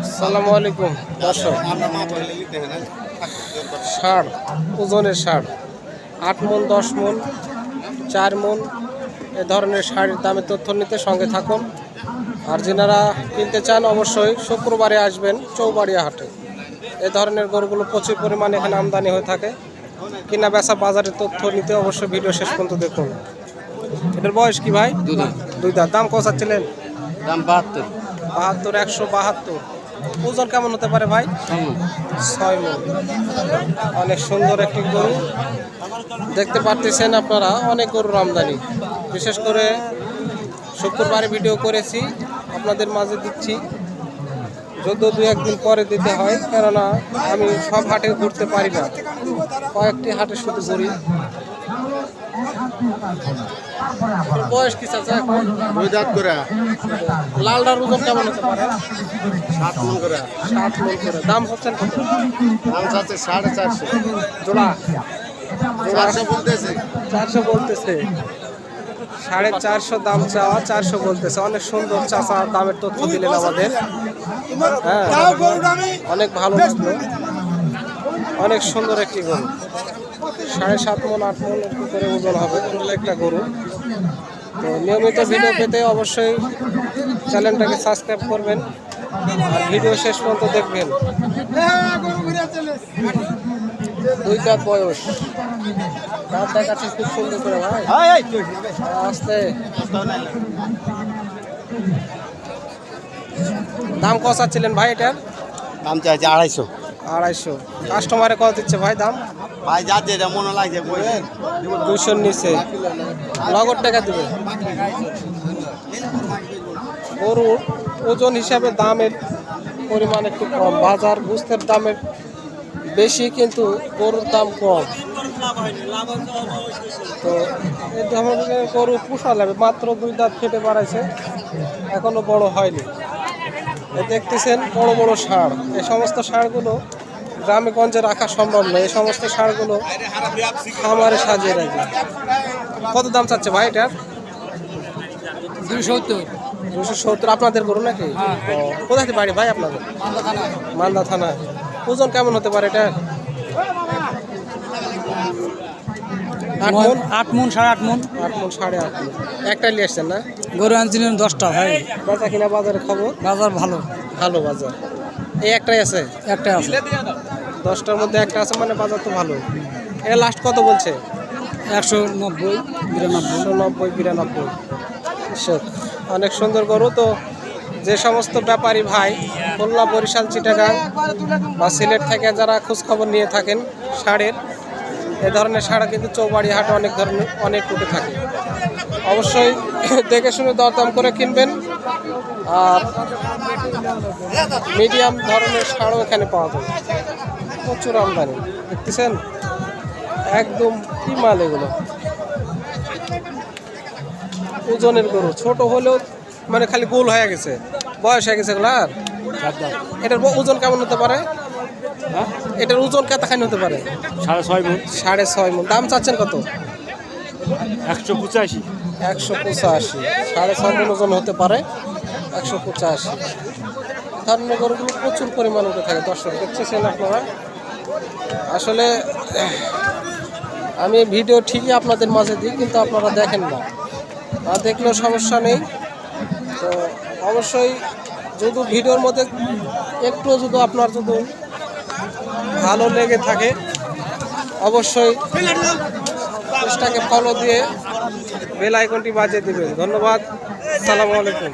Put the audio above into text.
আসসালামু আলাইকুম দর্শক, ষাঁড় ওজনের ষাঁড় 8 মণ 10 মণ 4 মণ এ ধরনের ষাঁড়ের দামের তথ্য নিতে সঙ্গে থাকুন। আর যারা কিনতে চান অবশ্যই শুক্রবারে আসবেন চৌবাড়িয়া হাটে। এ ধরনের গরুগুলো প্রচুর পরিমাণে এখানে আমদানি হয়ে থাকে। কিনা বেচা বাজারের তথ্য নিতে অবশ্যই ভিডিও শেষ পর্যন্ত দেখুন। এটার বয়স কি ভাই? দুই দাঁত। দাম কত চাচ্ছিলেন? দাম 72। 172। ওজন কেমন হতে পারে ভাই? 6 মণ। অনেক সুন্দর একটি গরু দেখতে পাচ্ছেন আপনারা। অনেক গরুর আমদানি, বিশেষ করে শুক্রবারে ভিডিও করেছি, আপনাদের মাঝে দিচ্ছি। যদিও 2-1 দিন পরে দিতে হয়, কেননা আমি সব হাটে ঘুরতে পারি না, কয়েকটি হাটে শুধু ঘুরি। বয়স কি চাচা? এখন 2 দাঁত করে। লালটার ওজন কেমন হতে পারে? 7 মণ করে। 7 মণ করে। দাম হচ্ছেন কত? দাম চাচ্ছে 450 জোড়া 400 বলতেছে। 400 বলতেছে। 450 দাম চাওয়া, 400 বলতেছে। অনেক সুন্দর চাচা দামের তথ্য দিলেন আমাদের। হ্যাঁ, অনেক ভালো লাগলো। অনেক সুন্দর একটি গরু, 7.5 মণ 8 মণ একটু করে ওজন হবে একটা গরু। তো নিয়মিত ভিডিও পেতে অবশ্যই চ্যানেলটাকে সাবস্ক্রাইব করবেন আর ভিডিও শেষ পর্যন্ত দেখবেন। 2 দাঁত বয়স। দাঁত দেখাচ্ছে খুব সুন্দর করে ভাই। আস্তে। দাম কত চাচ্ছিলেন ভাই এটার? দাম চাইছে 250। 250। কাস্টমারে কত দিচ্ছে ভাই দাম? ভাই যাচ্ছে এটা মনে লাগছে 200 নিচে। নগদ টাকা দেবে। গরুর ওজন হিসাবে দামের পরিমাণ একটু কম। বাজার গুস্তের দামের বেশি, কিন্তু গরুর দাম কম। তো এই ধরনের গরু পোষা লাগবে। মাত্র 2 দাঁত খেতে পারাইছে, এখনো বড় হয়নি। দেখতেছেন বড় বড় ষাঁড়। এই সমস্ত ষাঁড়গুলো গ্রামে গঞ্জে রাখা সম্ভব নয়। এই সমস্ত ষাঁড়গুলো খামারে সাজিয়ে রাখবে। কত দাম চাচ্ছে ভাই এটার? 270। 270। আপনাদের গরু নাকি? কোথায় বাড়ি ভাই আপনাদের? মালদা থানা। ওজন কেমন হতে পারে এটা? 8 মণ 8 মণ 8.5 মণ। 8 মণ 8.5 মণ। একটাই নিয়ে আসছেন না? গরু আনছিলেন 10টা ভাই। বেচা কিনা বাজারে খবর? বাজার ভালো। ভালো বাজার। এই একটাই আছে? একটা আছে। 10টার মধ্যে একটা আছে, মানে বাজার তো ভালো। এটা লাস্ট কত বলছে? 190 92। অনেক সুন্দর গরু। তো যে সমস্ত ব্যাপারী ভাই খুলনা, বরিশাল, চিটাগাং বা সিলেট থেকে যারা খোঁজখবর নিয়ে থাকেন ষাঁড়ের, এ ধরনের ষাঁড় কিন্তু চৌবাড়ি হাটে অনেক টুটে থাকে। অবশ্যই দেখে শুনে দরদাম করে কিনবেন। আর মিডিয়াম ধরনের ষাঁড়ও এখানে পাওয়া যায়। প্রচুর আমদানি দেখতেছেন, একদম কি মাল এগুলো। ওজনের গরু, ছোট হলেও মানে খালি গোল হয়ে গেছে, বয়স হয়ে গেছে এগুলো। আর এটার ওজন কেমন হতে পারে? এটার ওজন কতখানি হতে পারে? 6.5 মণ। 6.5 মণ। দাম চাচ্ছেন কত? 185। 185। 6.5 মণ ওজন হতে পারে, 185। ধরনের গরুগুলো প্রচুর পরিমাণে উঠে থাকে। দর্শক দেখছেন আপনারা। আসলে আমি ভিডিও ঠিকই আপনাদের মাঝে দিই, কিন্তু আপনারা দেখেন না। আর দেখলেও সমস্যা নেই। তো অবশ্যই যদি ভিডিওর মধ্যে একটু যদি আপনার যদি ভালো লেগে থাকে, অবশ্যই পেজটাকে ফলো দিয়ে বেল আইকনটি বাজিয়ে দেবেন। ধন্যবাদ। আসসালামু আলাইকুম।